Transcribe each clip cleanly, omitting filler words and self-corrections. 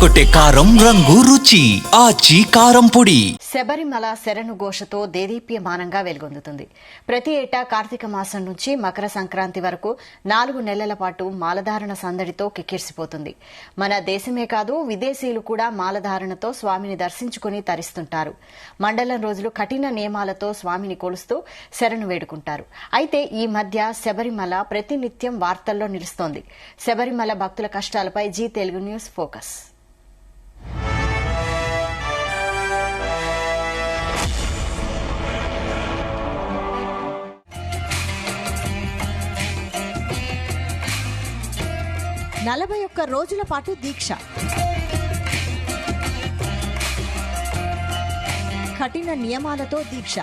అదరగొట్టే కారం రంగు రుచి ఆచి కారం పొడి. శబరిమల శరణు ఘోషతో దేదీప్యమానంగా వెలుగొందుతుంది. ప్రతి ఏటా కార్తీక మాసం నుంచి మకర సంక్రాంతి వరకు 4 నెలల పాటు మాలధారణ సందడితో కిక్కిర్సిపోతుంది. మన దేశమే కాదు విదేశీయులు కూడా మాలధారణతో స్వామిని దర్శించుకుని తరిస్తుంటారు. మండలం రోజులు కఠిన నియమాలతో స్వామిని కొలుస్తూ శరణు వేడుకుంటారు. అయితే ఈ మధ్య శబరిమల ప్రతినిత్యం వార్తల్లో నిలుస్తోంది. శబరిమల భక్తుల కష్టాలపై జీ తెలుగు న్యూస్ ఫోకస్. నలభై ఒక్క రోజుల పాటు దీక్ష, కఠిన నియమాలతో దీక్ష,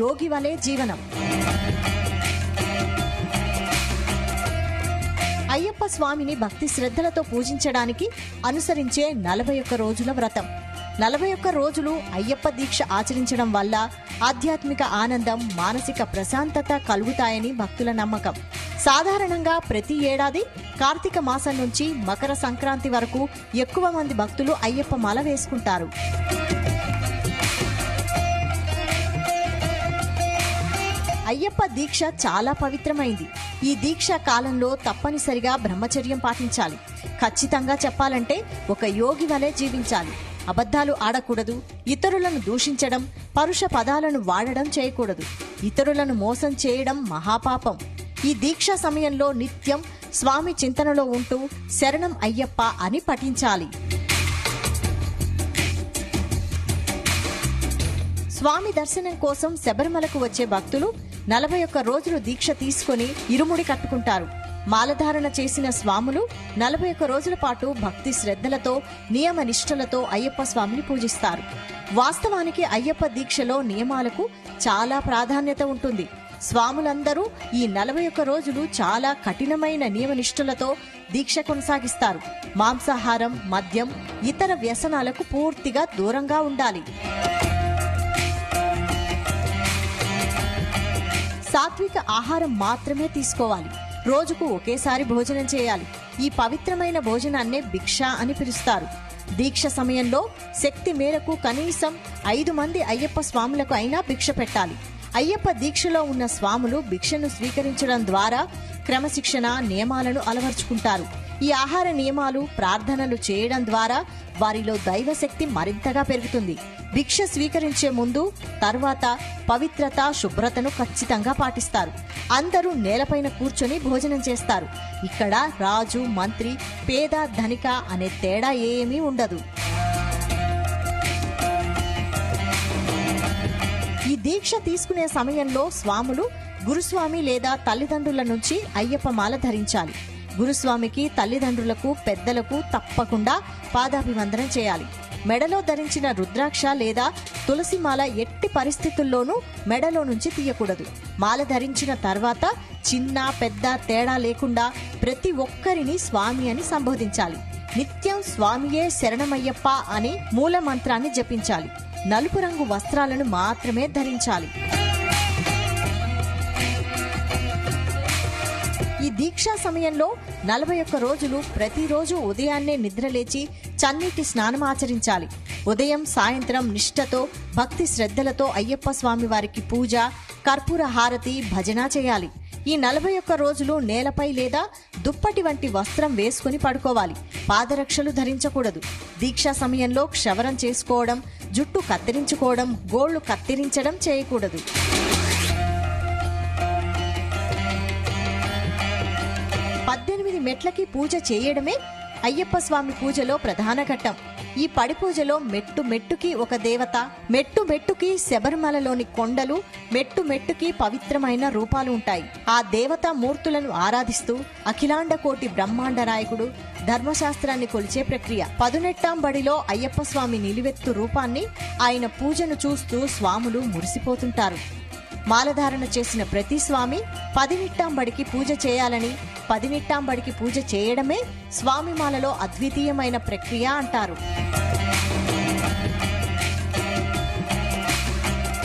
యోగి వలె జీవనం. అయ్యప్ప స్వామిని భక్తి శ్రద్ధలతో పూజించడానికి అనుసరించే 41 రోజుల వ్రతం. 41 రోజులు అయ్యప్ప దీక్ష ఆచరించడం వల్ల ఆధ్యాత్మిక ఆనందం, మానసిక ప్రశాంతత కలుగుతాయని భక్తుల నమ్మకం. సాధారణంగా ప్రతి ఏడాది కార్తీక మాసం నుంచి మకర సంక్రాంతి వరకు ఎక్కువ మంది భక్తులు అయ్యప్ప మాల వేసుకుంటారు. అయ్యప్ప దీక్ష చాలా పవిత్రమైంది. ఈ దీక్ష కాలంలో తప్పనిసరిగా బ్రహ్మచర్యం పాటించాలి. ఖచ్చితంగా చెప్పాలంటే ఒక యోగి వలె జీవించాలి. అబద్ధాలు ఆడకూడదు. ఇతరులను దూషించడం, పరుష పదాలను వాడడం చేయకూడదు. ఇతరులను మోసం చేయడం మహాపాపం. ఈ దీక్ష సమయంలో నిత్యం స్వామి చింతనలో ఉంటూ శరణం అయ్యప్ప అని పఠించాలి. స్వామి దర్శనం కోసం శబరిమలకు వచ్చే భక్తులు 41 రోజులు దీక్ష తీసుకుని ఇరుముడి కట్టుకుంటారు. మాలధారణ చేసిన స్వాములు 41 రోజుల పాటు భక్తి శ్రద్ధలతో, నియమ నిష్ఠలతో అయ్యప్ప స్వామిని పూజిస్తారు. వాస్తవానికి అయ్యప్ప దీక్షలో నియమాలకు చాలా ప్రాధాన్యత ఉంటుంది. స్వాములందరూ ఈ 41 రోజులు చాలా కఠినమైన నియమ నిష్ఠలతో దీక్ష కొనసాగిస్తారు. మాంసాహారం, మద్యం, ఇతర వ్యసనాలకు పూర్తిగా దూరంగా ఉండాలి. సాత్విక ఆహారం మాత్రమే తీసుకోవాలి. రోజుకు ఒకేసారి భోజనం చేయాలి. ఈ పవిత్రమైన భోజనాన్నే భిక్ష అని పిలుస్తారు. దీక్ష సమయంలో శక్తి మేరకు కనీసం 5 మంది అయ్యప్ప స్వాములకు అయినా భిక్ష పెట్టాలి. అయ్యప్ప దీక్షలో ఉన్న స్వాములు భిక్షను స్వీకరించడం ద్వారా క్రమశిక్షణ నియమాలను అలవర్చుకుంటారు. ఈ ఆహార నియమాలు, ప్రార్థనలు చేయడం ద్వారా వారిలో దైవశక్తి మరింతగా పెరుగుతుంది. భిక్ష స్వీకరించే ముందు, తర్వాత పవిత్రత, శుభ్రతను ఖచ్చితంగా పాటిస్తారు. అందరూ నేలపైన కూర్చొని భోజనం చేస్తారు. ఇక్కడ రాజు, మంత్రి, పేద, ధనిక అనే తేడా ఏమీ ఉండదు. ఈ దీక్ష తీసుకునే సమయంలో స్వాములు గురుస్వామి లేదా తల్లిదండ్రుల నుంచి అయ్యప్ప మాల ధరించాలి. గురుస్వామికి, తల్లిదండ్రులకు, పెద్దలకు తప్పకుండా పాదాభివందనం చేయాలి. మెడలో ధరించిన రుద్రాక్ష లేదా తులసి మాల ఎట్టి పరిస్థితుల్లోనూ మెడలో నుంచి తీయకూడదు. మాల ధరించిన తర్వాత చిన్న పెద్ద తేడా లేకుండా ప్రతి ఒక్కరిని స్వామి అని సంబోధించాలి. నిత్యం స్వామియే శరణమయ్యప్ప అని మూల మంత్రాన్ని జపించాలి. నలుపు రంగు వస్త్రాలను మాత్రమే ధరించాలి. ఈ దీక్షా సమయంలో 41 రోజులు ప్రతిరోజు ఉదయాన్నే నిద్రలేచి చన్నీటి స్నానం ఆచరించాలి. ఉదయం, సాయంత్రం నిష్ఠతో, భక్తి శ్రద్ధలతో అయ్యప్ప స్వామి వారికి పూజ, కర్పూర హారతి, భజన చేయాలి. ఈ 41 రోజులు నేలపై లేదా దుప్పటి వంటి వస్త్రం వేసుకుని పడుకోవాలి. పాదరక్షలు ధరించకూడదు. దీక్షా సమయంలో క్షవరం చేసుకోవడం, జుట్టు కత్తిరించుకోవడం, గోళ్లు కత్తిరించడం చేయకూడదు. మెట్లకి పూజ చేయడమే అయ్యప్ప స్వామి పూజలో ప్రధాన ఘట్టం. ఈ పడి పూజలో మెట్టు మెట్టుకి ఒక దేవత, మెట్టు మెట్టుకి శబరిమలలోని కొండలు, మెట్టు మెట్టుకి పవిత్రమైన రూపాలు ఉంటాయి. ఆ దేవతా మూర్తులను ఆరాధిస్తూ అఖిలాండ కోటి బ్రహ్మాండ నాయకుడు ధర్మశాస్త్రాన్ని కొలిచే ప్రక్రియ. 18వ బడిలో అయ్యప్ప స్వామి నిలువెత్తు రూపాన్ని, ఆయన పూజను చూస్తూ స్వాములు మురిసిపోతుంటారు. మాలధారణ చేసిన ప్రతి స్వామి 18వ బడికి పూజ చేయాలని, 18వ బడికి పూజ చేయడమే స్వామి మాలలో అద్వితీయమైన ప్రక్రియ అంటారు.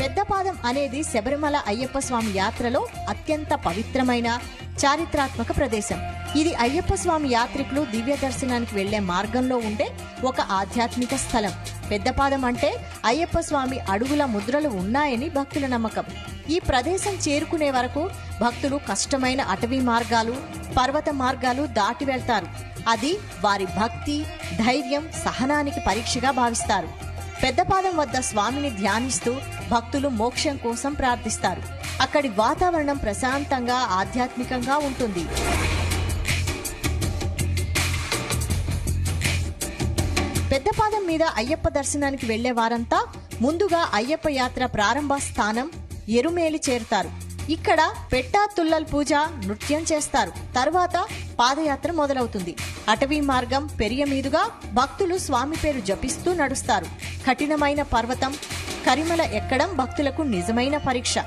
పెద్ద పెద్దపాదం అనేది శబరిమల అయ్యప్ప స్వామి యాత్రలో అత్యంత పవిత్రమైన చారిత్రాత్మక ప్రదేశం. ఇది అయ్యప్ప స్వామి యాత్రికులు దివ్య దర్శనానికి వెళ్లే మార్గంలో ఉండే ఒక ఆధ్యాత్మిక స్థలం. పెద్దపాదం అంటే అయ్యప్ప స్వామి అడుగుల ముద్రలు ఉన్నాయని భక్తుల నమ్మకం. ఈ ప్రదేశం చేరుకునే వరకు భక్తులు కష్టమైన అటవీ మార్గాలు, పర్వత మార్గాలు దాటి వెళ్తారు. అది వారి భక్తి, ధైర్యం, సహనానికి పరీక్షగా భావిస్తారు. పెద్దపాదం వద్ద స్వామిని ధ్యానిస్తూ భక్తులు మోక్షం కోసం ప్రార్థిస్తారు. అక్కడి వాతావరణం ప్రశాంతంగా, ఆధ్యాత్మికంగా ఉంటుంది. పెద్దపాదం మీద అయ్యప్ప దర్శనానికి వెళ్లే వారంతా ముందుగా అయ్యప్ప యాత్ర ప్రారంభ స్థానం ఎరుమేలి చేరుతారు. ఇక్కడ పెట్టా తుల్లల్ పూజ, నృత్యం చేస్తారు. తర్వాత పాదయాత్ర మొదలవుతుంది. అటవీ మార్గం పెరియ మీదుగా భక్తులు స్వామి పేరు జపిస్తూ నడుస్తారు. కఠినమైన పర్వతం కరిమల ఎక్కడం భక్తులకు నిజమైన పరీక్ష.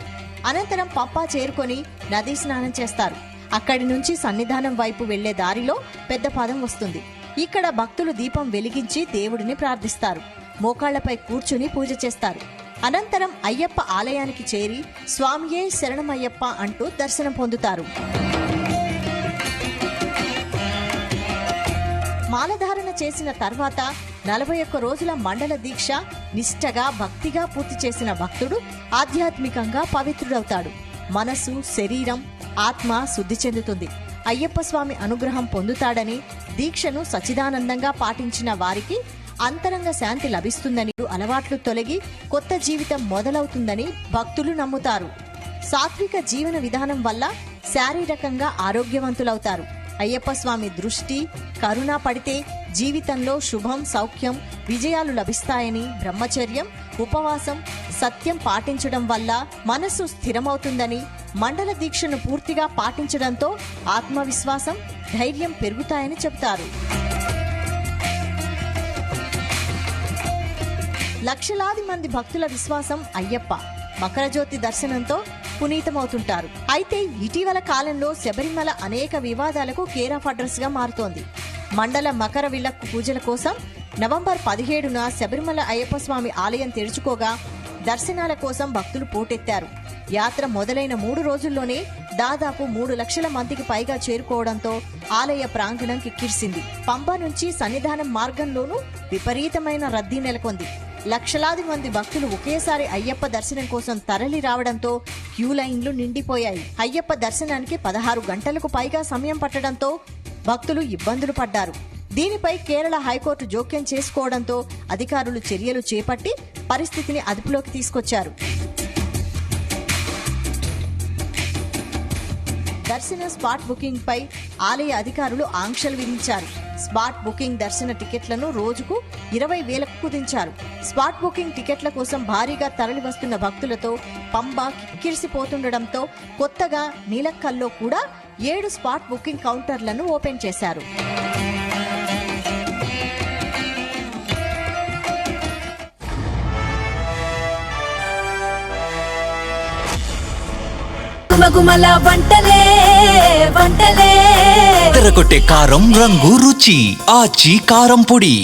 అనంతరం పంపా చేరుకొని నదీ స్నానం చేస్తారు. అక్కడి నుంచి సన్నిధానం వైపు వెళ్లే దారిలో పెద్దపాదం వస్తుంది. ఇక్కడ భక్తులు దీపం వెలిగించి దేవుడిని ప్రార్థిస్తారు. మోకాళ్లపై కూర్చుని పూజ చేస్తారు. అనంతరం అయ్యప్ప ఆలయానికి చేరి స్వామియే శరణమయ్యప్ప అంటూ దర్శనం పొందుతారు. మాలధారణ చేసిన తర్వాత 41 రోజుల మండల దీక్ష నిష్ఠగా, భక్తిగా పూర్తి చేసిన భక్తుడు ఆధ్యాత్మికంగా పవిత్రుడవుతాడు. మనసు, శరీరం, ఆత్మ శుద్ధి చెందుతుంది. అయ్యప్ప స్వామి అనుగ్రహం పొందుతాడని, దీక్షను సచ్చిదానందంగా పాటించిన వారికి అంతరంగ శాంతి లభిస్తుందని, అలవాట్లు తొలగి కొత్త జీవితం మొదలవుతుందని భక్తులు నమ్ముతారు. సాత్విక జీవన విధానం వల్ల శారీరకంగా ఆరోగ్యవంతులవుతారు. అయ్యప్ప స్వామి దృష్టి, కరుణ పడితే జీవితంలో శుభం, సౌఖ్యం, విజయాలు లభిస్తాయని, బ్రహ్మచర్యం, ఉపవాసం, సత్యం పాటించడం వల్ల మనసు స్థిరమవుతుందని, మండల దీక్షను పూర్తిగా పాటించడంతో ఆత్మవిశ్వాసం, ధైర్యం పెరుగుతాయని చెబుతారు. లక్షలాది మంది భక్తుల విశ్వాసం అయ్యప్ప. మకరజ్యోతి దర్శనంతో పునీతమవుతుంటారు. అయితే ఇటీవల కాలంలో శబరిమల అనేక వివాదాలకు కేర్ ఆఫ్ అడ్రస్ గా మారుతోంది. మండల మకర విలక్కు పూజల కోసం నవంబర్ 17న శబరిమల అయ్యప్ప స్వామి ఆలయం తెరుచుకోగా దర్శనాల కోసం భక్తులు పోటెత్తారు. యాత్ర మొదలైన 3 రోజుల్లోనే దాదాపు 3 లక్షల మందికి పైగా చేరుకోవడంతో ఆలయ ప్రాంగణం కిక్కిరిసింది. పంబ నుంచి సన్నిధానం మార్గంలోనూ విపరీతమైన రద్దీ నెలకొంది. లక్షలాది మంది భక్తులు ఒకేసారి అయ్యప్ప దర్శనం కోసం తరలి రావడంతో క్యూ లైన్లు నిండిపోయాయి. అయ్యప్ప దర్శనానికి 16 గంటలకు పైగా సమయం పట్టడంతో భక్తులు ఇబ్బందులు పడ్డారు. దీనిపై కేరళ హైకోర్టు జోక్యం చేసుకోవడంతో అధికారులు చర్యలు చేపట్టి పరిస్థితిని అదుపులోకి తీసుకొచ్చారు. దర్శన స్పాట్ బుకింగ్ పై ఆలయ అధికారులు ఆంక్షలు విధించారు. స్పాట్ బుకింగ్ దర్శన టికెట్లను రోజుకు 20,000కు కుదించారు. స్పాట్ బుకింగ్ టికెట్ల కోసం భారీగా తరలి వస్తున్న భక్తులతో పంబ కిక్కిరిసిపోతుండటంతో కొత్తగా నీలక్కల్లో కూడా 7 స్పాట్ బుకింగ్ కౌంటర్లను ఓపెన్ చేశారు. గుమగుమల వంటలే వంటలే తెరకొట్టే కారం, రంగు, రుచి ఆచి కారం పొడి.